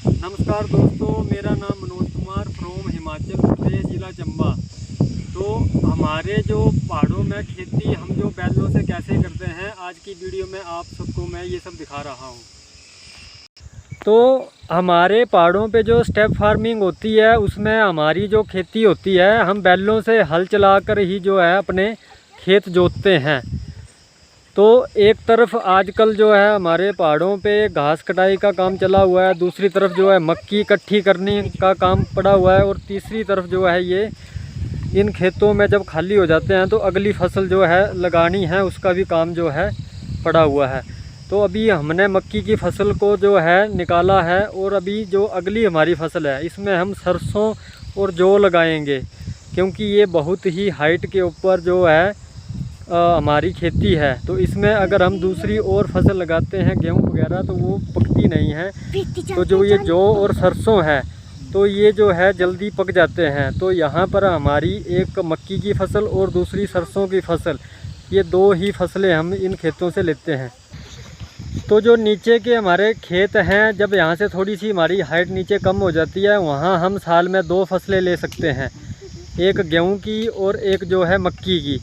नमस्कार दोस्तों, मेरा नाम मनोज कुमार फ्रॉम हिमाचल प्रदेश, ज़िला चंबा। तो हमारे जो पहाड़ों में खेती हम जो बैलों से कैसे करते हैं, आज की वीडियो में आप सबको मैं ये सब दिखा रहा हूँ। तो हमारे पहाड़ों पे जो स्टेप फार्मिंग होती है, उसमें हमारी जो खेती होती है, हम बैलों से हल चलाकर ही जो है अपने खेत जोतते हैं। तो एक तरफ आजकल जो है हमारे पहाड़ों पे घास कटाई का काम चला हुआ है, दूसरी तरफ जो है मक्की इकट्ठी करने का काम पड़ा हुआ है, और तीसरी तरफ जो है ये इन खेतों में जब खाली हो जाते हैं तो अगली फसल जो है लगानी है, उसका भी काम जो है पड़ा हुआ है। तो अभी हमने मक्की की फसल को जो है निकाला है, और अभी जो अगली हमारी फसल है इसमें हम सरसों और जौ लगाएंगे, क्योंकि ये बहुत ही हाइट के ऊपर जो है हमारी खेती है। तो इसमें अगर हम दूसरी और फसल लगाते हैं गेहूं वगैरह, तो वो पकती नहीं है। तो जो ये जौ और सरसों है तो ये जो है जल्दी पक जाते हैं। तो यहाँ पर हमारी एक मक्की की फसल और दूसरी सरसों की फसल, ये दो ही फसलें हम इन खेतों से लेते हैं। तो जो नीचे के हमारे खेत हैं, जब यहाँ से थोड़ी सी हमारी हाइट नीचे कम हो जाती है, वहाँ हम साल में दो फसलें ले सकते हैं, एक गेहूँ की और एक जो है मक्की की।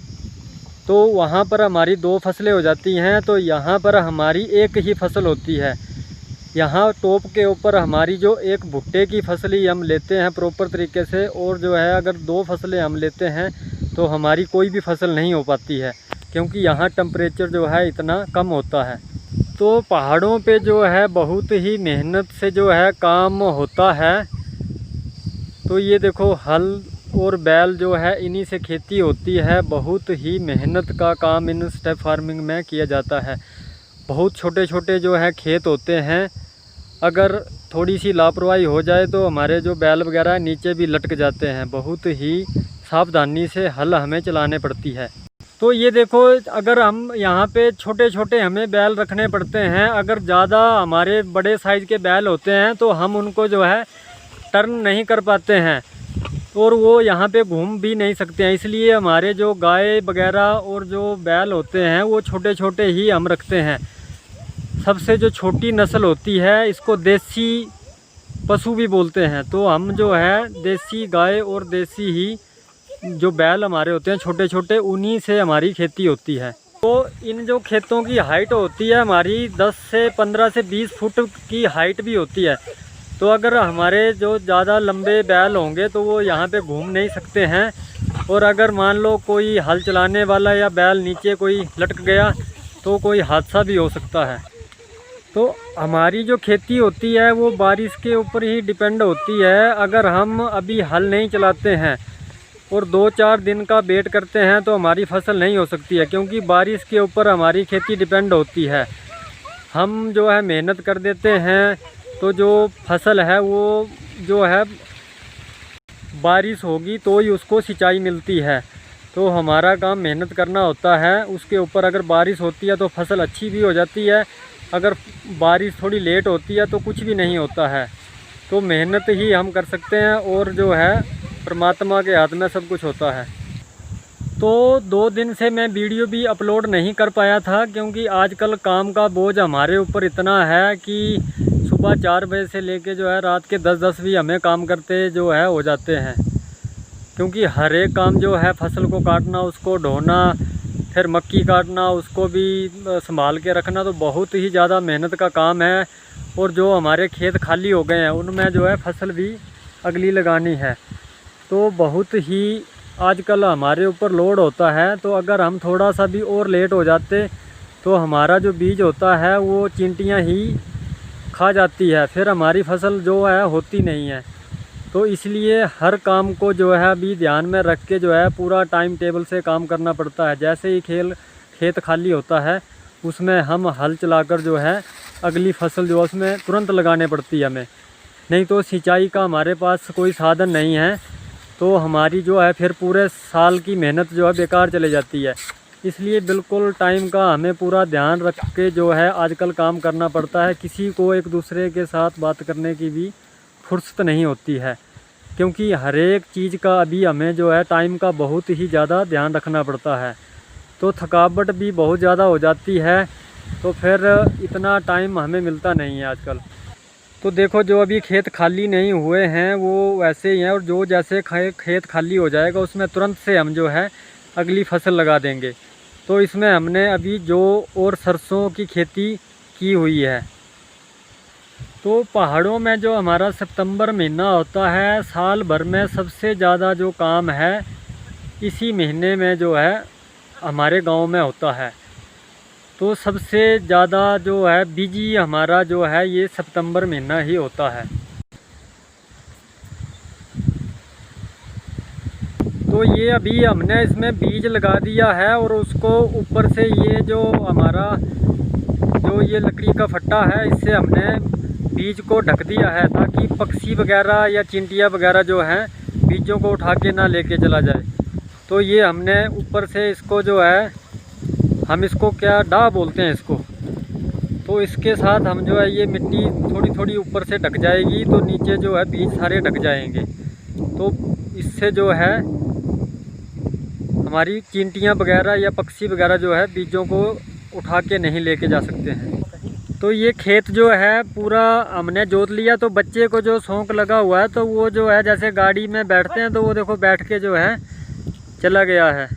तो वहाँ पर हमारी दो फसलें हो जाती हैं। तो यहाँ पर हमारी एक ही फसल होती है। यहाँ टॉप के ऊपर हमारी जो एक भुट्टे की फसल ही हम लेते हैं प्रॉपर तरीके से, और जो है अगर दो फसलें हम लेते हैं तो हमारी कोई भी फसल नहीं हो पाती है, क्योंकि यहाँ टेम्परेचर जो है इतना कम होता है। तो पहाड़ों पे जो है बहुत ही मेहनत से जो है काम होता है। तो ये देखो हल और बैल जो है इन्हीं से खेती होती है। बहुत ही मेहनत का काम इन स्टेप फार्मिंग में किया जाता है। बहुत छोटे छोटे जो है खेत होते हैं, अगर थोड़ी सी लापरवाही हो जाए तो हमारे जो बैल वगैरह नीचे भी लटक जाते हैं। बहुत ही सावधानी से हल हमें चलाने पड़ती है। तो ये देखो, अगर हम यहाँ पे छोटे छोटे हमें बैल रखने पड़ते हैं, अगर ज़्यादा हमारे बड़े साइज़ के बैल होते हैं तो हम उनको जो है टर्न नहीं कर पाते हैं, और वो यहाँ पे घूम भी नहीं सकते हैं। इसलिए हमारे जो गाय वगैरह और जो बैल होते हैं वो छोटे छोटे ही हम रखते हैं। सबसे जो छोटी नस्ल होती है, इसको देसी पशु भी बोलते हैं। तो हम जो है देसी गाय और देसी ही जो बैल हमारे होते हैं छोटे छोटे, उन्हीं से हमारी खेती होती है। तो इन जो खेतों की हाइट होती है हमारी 10 से 15 से 20 फुट की हाइट भी होती है। तो अगर हमारे जो ज़्यादा लंबे बैल होंगे तो वो यहाँ पे घूम नहीं सकते हैं, और अगर मान लो कोई हल चलाने वाला या बैल नीचे कोई लटक गया तो कोई हादसा भी हो सकता है। तो हमारी जो खेती होती है वो बारिश के ऊपर ही डिपेंड होती है। अगर हम अभी हल नहीं चलाते हैं और 2-4 दिन का वेट करते हैं तो हमारी फसल नहीं हो सकती है, क्योंकि बारिश के ऊपर हमारी खेती डिपेंड होती है। हम जो है मेहनत कर देते हैं तो जो फसल है वो जो है बारिश होगी तो ही उसको सिंचाई मिलती है। तो हमारा काम मेहनत करना होता है उसके ऊपर। अगर बारिश होती है तो फसल अच्छी भी हो जाती है, अगर बारिश थोड़ी लेट होती है तो कुछ भी नहीं होता है। तो मेहनत ही हम कर सकते हैं, और जो है परमात्मा के हाथ में सब कुछ होता है। तो 2 दिन से मैं वीडियो भी अपलोड नहीं कर पाया था, क्योंकि आजकल काम का बोझ हमारे ऊपर इतना है कि सुबह 4 बजे से लेके जो है रात के 10-10 भी हमें काम करते जो है हो जाते हैं। क्योंकि हर एक काम जो है फसल को काटना, उसको ढोना, फिर मक्की काटना, उसको भी संभाल के रखना, तो बहुत ही ज़्यादा मेहनत का काम है। और जो हमारे खेत खाली हो गए हैं उनमें जो है फसल भी अगली लगानी है। तो बहुत ही आजकल हमारे ऊपर लोड होता है। तो अगर हम थोड़ा सा भी और लेट हो जाते तो हमारा जो बीज होता है वो चींटियाँ ही खा जाती है, फिर हमारी फसल जो है होती नहीं है। तो इसलिए हर काम को जो है अभी ध्यान में रख के जो है पूरा टाइम टेबल से काम करना पड़ता है। जैसे ही खेत खाली होता है उसमें हम हल चलाकर जो है अगली फसल जो है उसमें तुरंत लगाने पड़ती है हमें। नहीं तो सिंचाई का हमारे पास कोई साधन नहीं है, तो हमारी जो है फिर पूरे साल की मेहनत जो है बेकार चले जाती है। इसलिए बिल्कुल टाइम का हमें पूरा ध्यान रख के जो है आजकल काम करना पड़ता है। किसी को एक दूसरे के साथ बात करने की भी फुर्सत नहीं होती है, क्योंकि हर एक चीज़ का अभी हमें जो है टाइम का बहुत ही ज़्यादा ध्यान रखना पड़ता है। तो थकावट भी बहुत ज़्यादा हो जाती है, तो फिर इतना टाइम हमें मिलता नहीं है आजकल। तो देखो जो अभी खेत खाली नहीं हुए हैं वो वैसे ही हैं, और जो जैसे खेत खाली हो जाएगा उसमें तुरंत से हम जो है अगली फसल लगा देंगे। तो इसमें हमने अभी जो और सरसों की खेती की हुई है। तो पहाड़ों में जो हमारा सितंबर महीना होता है, साल भर में सबसे ज़्यादा जो काम है इसी महीने में जो है हमारे गांव में होता है। तो सबसे ज़्यादा जो है बिजी हमारा जो है ये सितंबर महीना ही होता है। तो ये अभी हमने इसमें बीज लगा दिया है, और उसको ऊपर से ये जो हमारा जो ये लकड़ी का फट्टा है इससे हमने बीज को ढक दिया है, ताकि पक्षी वगैरह या चिंटियाँ वगैरह जो हैं बीजों को उठा के ना लेके चला जाए। तो ये हमने ऊपर से इसको जो है, हम इसको क्या डाह बोलते हैं इसको, तो इसके साथ हम जो है ये मिट्टी थोड़ी थोड़ी ऊपर से ढक जाएगी, तो नीचे जो है बीज सारे ढक जाएंगे। तो इससे जो है हमारी चींटियाँ वगैरह या पक्षी वगैरह जो है बीजों को उठा के नहीं लेके जा सकते हैं। तो ये खेत जो है पूरा हमने जोत लिया। तो बच्चे को जो शौक़ लगा हुआ है तो वो जो है जैसे गाड़ी में बैठते हैं तो वो देखो बैठ के जो है चला गया है।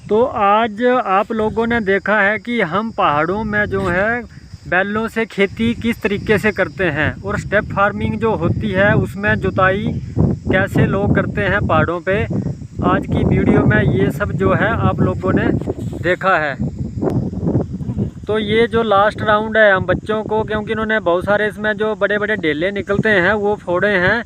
तो आज आप लोगों ने देखा है कि हम पहाड़ों में जो है बैलों से खेती किस तरीके से करते हैं, और स्टेप फार्मिंग जो होती है उसमें जुताई कैसे लोग करते हैं पहाड़ों पे। आज की वीडियो में ये सब जो है आप लोगों ने देखा है। तो ये जो लास्ट राउंड है हम बच्चों को, क्योंकि इन्होंने बहुत सारे इसमें जो बड़े बड़े ढेले निकलते हैं वो फोड़े हैं,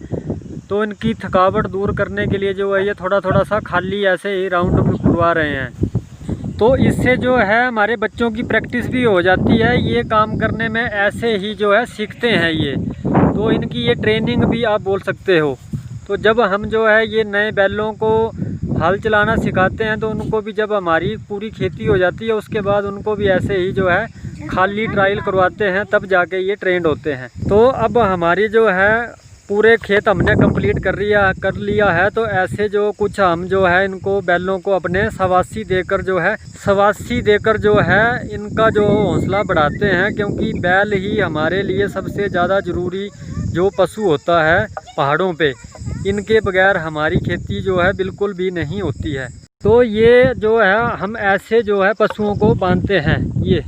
तो इनकी थकावट दूर करने के लिए जो है ये थोड़ा थोड़ा सा खाली ऐसे ही राउंड करवा रहे हैं। तो इससे जो है हमारे बच्चों की प्रैक्टिस भी हो जाती है, ये काम करने में ऐसे ही जो है सीखते हैं ये। तो इनकी ये ट्रेनिंग भी आप बोल सकते हो। तो जब हम जो है ये नए बैलों को हल चलाना सिखाते हैं तो उनको भी जब हमारी पूरी खेती हो जाती है उसके बाद उनको भी ऐसे ही जो है खाली ट्रायल करवाते हैं, तब जाके ये ट्रेंड होते हैं। तो अब हमारी जो है पूरे खेत हमने कंप्लीट कर लिया है। तो ऐसे जो कुछ हम जो है इनको बैलों को अपने शबाशी देकर जो है इनका जो हौसला बढ़ाते हैं, क्योंकि बैल ही हमारे लिए सबसे ज़्यादा ज़रूरी जो पशु होता है पहाड़ों पे। इनके बगैर हमारी खेती जो है बिल्कुल भी नहीं होती है। तो ये जो है हम ऐसे जो है पशुओं को बांधते हैं। ये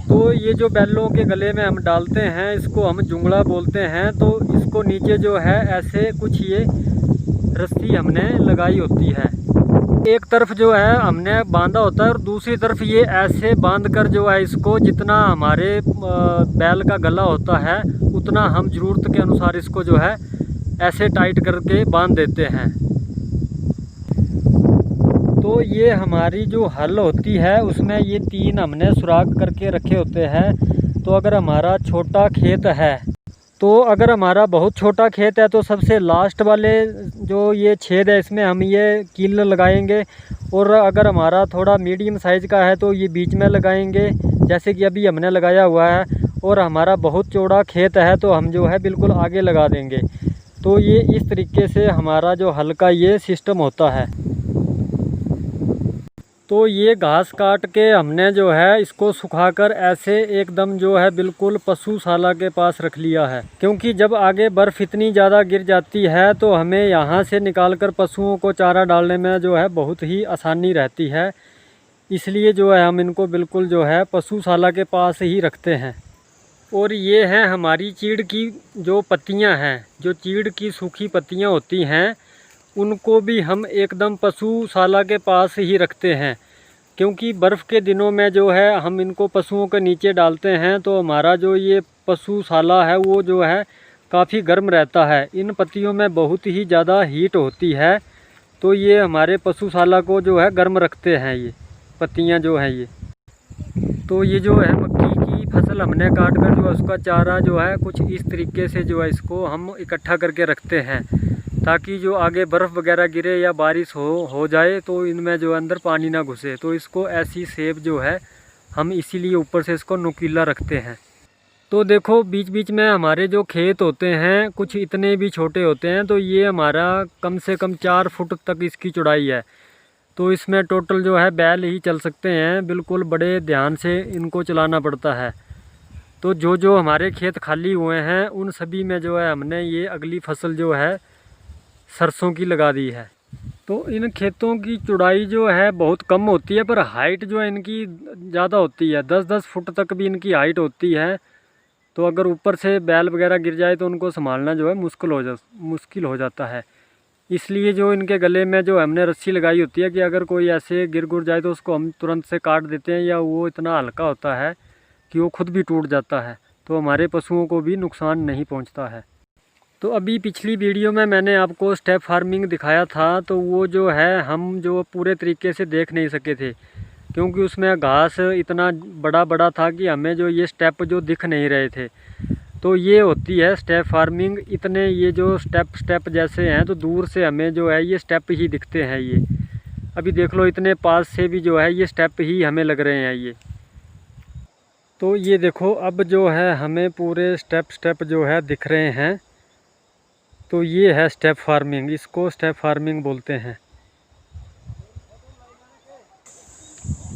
तो ये जो बैलों के गले में हम डालते हैं इसको हम जुंगड़ा बोलते हैं। तो इसको नीचे जो है ऐसे कुछ ये रस्सी हमने लगाई होती है। एक तरफ जो है हमने बांधा होता है और दूसरी तरफ ये ऐसे बांध कर जो है इसको जितना हमारे बैल का गला होता है उतना हम ज़रूरत के अनुसार इसको जो है ऐसे टाइट करके बांध देते हैं। तो ये हमारी जो हल होती है उसमें ये 3 हमने सुराख करके रखे होते हैं। तो अगर हमारा छोटा खेत है, तो अगर हमारा बहुत छोटा खेत है तो सबसे लास्ट वाले जो ये छेद है इसमें हम ये कील लगाएंगे, और अगर हमारा थोड़ा मीडियम साइज़ का है तो ये बीच में लगाएंगे जैसे कि अभी हमने लगाया हुआ है। और हमारा बहुत चौड़ा खेत है तो हम जो है बिल्कुल आगे लगा देंगे। तो ये इस तरीके से हमारा जो हल का ये सिस्टम होता है। तो ये घास काट के हमने जो है इसको सुखाकर ऐसे एकदम जो है बिल्कुल पशुशाला के पास रख लिया है, क्योंकि जब आगे बर्फ़ इतनी ज़्यादा गिर जाती है तो हमें यहाँ से निकालकर पशुओं को चारा डालने में जो है बहुत ही आसानी रहती है। इसलिए जो है हम इनको बिल्कुल जो है पशुशाला के पास ही रखते हैं। और ये हैं हमारी चीड़ की जो पत्तियाँ हैं, जो चीड़ की सूखी पत्तियाँ होती हैं उनको भी हम एकदम पशुशाला के पास ही रखते हैं, क्योंकि बर्फ़ के दिनों में जो है हम इनको पशुओं के नीचे डालते हैं तो हमारा जो ये पशुशाला है वो जो है काफ़ी गर्म रहता है। इन पत्तियों में बहुत ही ज़्यादा हीट होती है, तो ये हमारे पशुशाला को जो है गर्म रखते हैं ये पत्तियां जो हैं ये। तो ये जो है मक्की की फसल हमने काट कर जो है उसका चारा जो है कुछ इस तरीके से जो है इसको हम इकट्ठा करके रखते हैं, ताकि जो आगे बर्फ़ वगैरह गिरे या बारिश हो जाए तो इनमें जो अंदर पानी ना घुसे। तो इसको ऐसी सेब जो है हम इसीलिए ऊपर से इसको नुकीला रखते हैं। तो देखो बीच बीच में हमारे जो खेत होते हैं कुछ इतने भी छोटे होते हैं, तो ये हमारा कम से कम 4 फुट तक इसकी चौड़ाई है। तो इसमें टोटल जो है बैल ही चल सकते हैं, बिल्कुल बड़े ध्यान से इनको चलाना पड़ता है। तो जो जो हमारे खेत खाली हुए हैं उन सभी में जो है हमने ये अगली फसल जो है सरसों की लगा दी है। तो इन खेतों की चौड़ाई जो है बहुत कम होती है, पर हाइट जो है इनकी ज़्यादा होती है, 10-10 फुट तक भी इनकी हाइट होती है। तो अगर ऊपर से बैल वगैरह गिर जाए तो उनको संभालना जो है मुश्किल हो जाता है। इसलिए जो इनके गले में जो हमने रस्सी लगाई होती है कि अगर कोई ऐसे गिर गुर जाए तो उसको हम तुरंत से काट देते हैं, या वो इतना हल्का होता है कि वो खुद भी टूट जाता है, तो हमारे पशुओं को भी नुकसान नहीं पहुंचता है। तो अभी पिछली वीडियो में मैंने आपको स्टेप फार्मिंग दिखाया था, तो वो जो है हम जो पूरे तरीके से देख नहीं सके थे, क्योंकि उसमें घास इतना बड़ा बड़ा था कि हमें जो ये स्टेप जो दिख नहीं रहे थे। तो ये होती है स्टेप फार्मिंग। इतने ये जो स्टेप जैसे हैं तो दूर से हमें जो है ये स्टेप ही दिखते हैं। ये अभी देख लो, इतने पास से भी जो है ये स्टेप ही हमें लग रहे हैं ये। तो ये देखो, अब जो है हमें पूरे स्टेप जो है दिख रहे हैं। तो ये है स्टेप फार्मिंग, इसको स्टेप फार्मिंग बोलते हैं।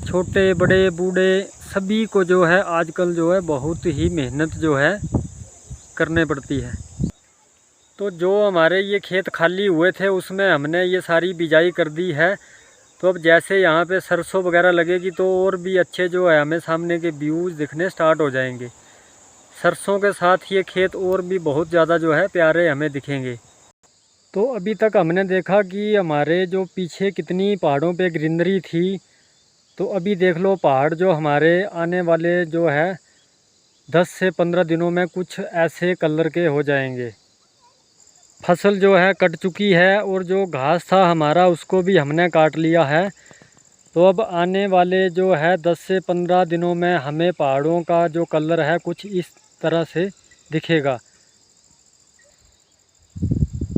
छोटे बड़े बूढ़े सभी को जो है आजकल जो है बहुत ही मेहनत जो है करने पड़ती है। तो जो हमारे ये खेत खाली हुए थे उसमें हमने ये सारी बिजाई कर दी है। तो अब जैसे यहाँ पे सरसों वगैरह लगेगी तो और भी अच्छे जो है हमें सामने के व्यूज़ दिखने स्टार्ट हो जाएंगे। सरसों के साथ ये खेत और भी बहुत ज़्यादा जो है प्यारे हमें दिखेंगे। तो अभी तक हमने देखा कि हमारे जो पीछे कितनी पहाड़ों पे ग्रीनरी थी। तो अभी देख लो, पहाड़ जो हमारे आने वाले जो है 10 से 15 दिनों में कुछ ऐसे कलर के हो जाएंगे। फसल जो है कट चुकी है और जो घास था हमारा उसको भी हमने काट लिया है। तो अब आने वाले जो है 10 से 15 दिनों में हमें पहाड़ों का जो कलर है कुछ इस तरह से दिखेगा।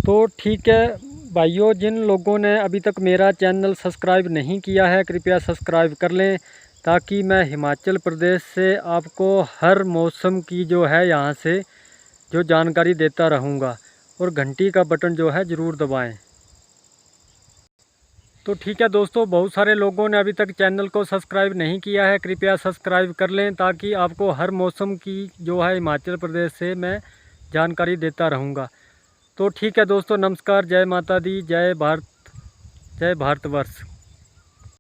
तो ठीक है भाइयों, जिन लोगों ने अभी तक मेरा चैनल सब्सक्राइब नहीं किया है कृपया सब्सक्राइब कर लें, ताकि मैं हिमाचल प्रदेश से आपको हर मौसम की जो है यहाँ से जो जानकारी देता रहूँगा। और घंटी का बटन जो है ज़रूर दबाएं। तो ठीक है दोस्तों, बहुत सारे लोगों ने अभी तक चैनल को सब्सक्राइब नहीं किया है, कृपया सब्सक्राइब कर लें, ताकि आपको हर मौसम की जो है हिमाचल प्रदेश से मैं जानकारी देता रहूँगा। तो ठीक है दोस्तों, नमस्कार, जय माता दी, जय भारतवर्ष।